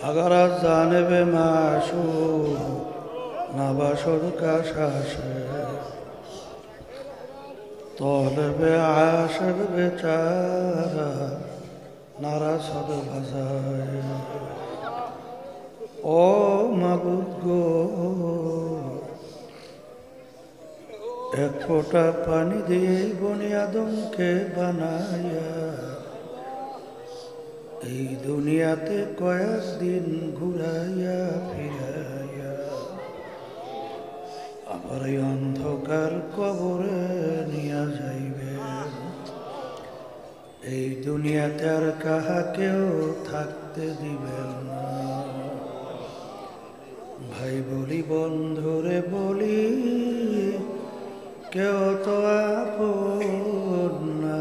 अगर जानिब माशूक नबशुर का शाशे तौलब आशिर बेचारा नारसद बजाए ओ मबूद गो एक फोटा पानी दिए बुनियादों के बनाया এই দুনিয়াতে কয়েকদিন ঘুরাইয়া ফিরাইয়া আবার এই অন্ধকার কবরে নিয়া যাইবে এই দুনিয়াতে আর কাহাকেও থাকতে দিবেন না ভাই বলি বন্ধুরে বলি কেউ তো আপন না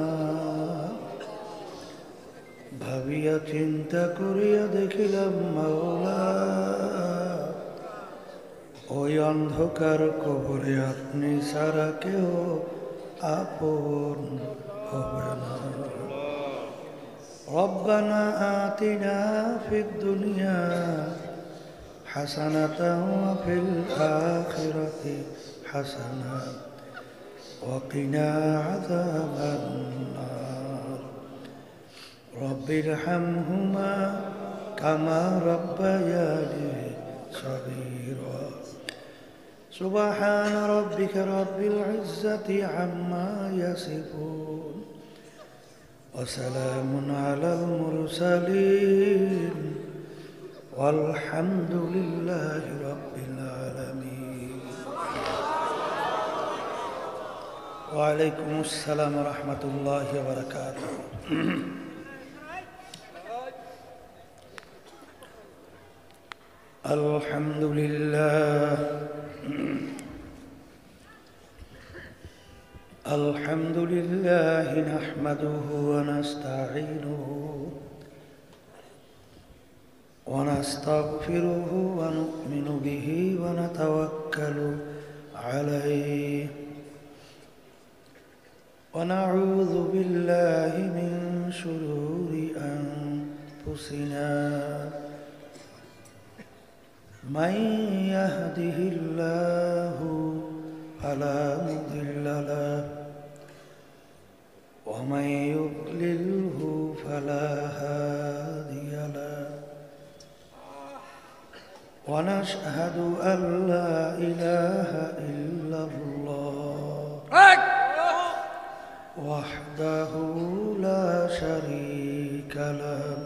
ভাবিয়া চিন্তা করিয়া দেখিলাম মাওলা ওই অন্ধকার কবরে আপনি ছাড়া কেউ আপন হবে না রব্বানা আতিনা ফিদ দুনিয়া হাসানাতাও ওয়া ফিল আখিরাতি হাসানা ওয়া কিনা আযাবান নার رب ارحمهما كما ربياني صغيرا سبحان ربك رب العزة عما يصفون وسلام على المرسلين والحمد لله رب العالمين وعليكم السلام ورحمة الله وبركاته الحمد لله الحمد لله نحمده ونستعينه ونستغفره ونؤمن به ونتوكل عليه ونعوذ بالله من شرور أنفسنا من يهده الله فلا مضل له ومن يضلله فلا هادي له ونشهد أن لا إله إلا الله وحده لا شريك له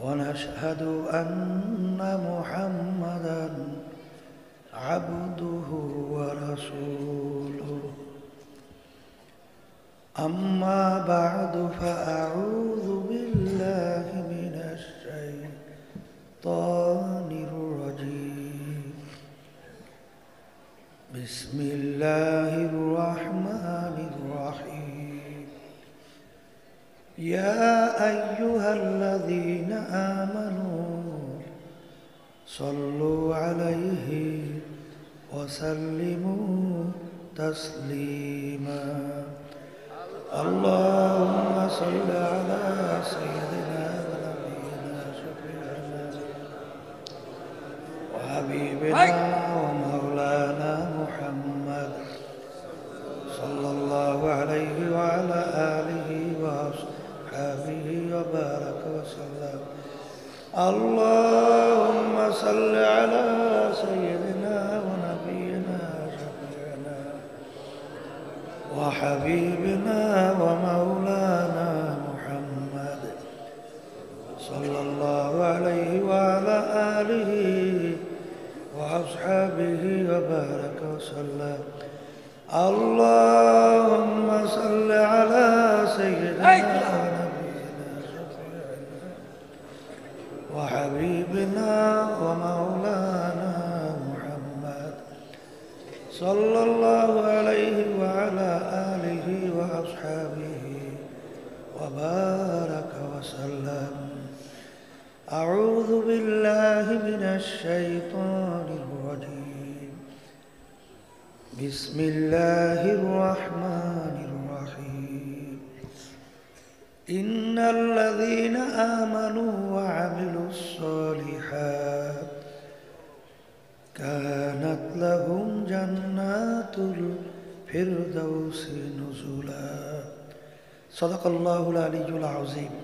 ونشهد أن محمدًا عبده ورسوله أما بعد فأعوذ بالله من الشيطان الرجيم بسم الله الرحمن الرحيم يا أيها الذين آمنوا صلوا عليه وسلموا تسليما اللهم صل على سيدنا ونبينا شفيعنا وحبيبنا ومولانا محمد صلى الله عليه وعلى آله وأصحابه وبارك وسلم اللهم صل على سيدنا ونبينا شفيعنا وحبيبنا ومولانا محمد صلى الله عليه وعلى آله وأصحابه وبارك وسلم اللهم صل على سيدنا ونبينا شفيعنا وحبيبنا ومولانا محمد صلى الله عليه وعلى آله وأصحابه وبارك وسلم أعوذ بالله من الشيطان الرجيم بسم الله الرحمن الرحيم ইন্নাল্লাযীনা আমানু ওয়া আমিলুস সলিহাত কানাত লাহুম জান্নাতুল ফিরদাউসি নুজুলা। সাদাকাল্লাহুল আলিয়্যুল আযীম।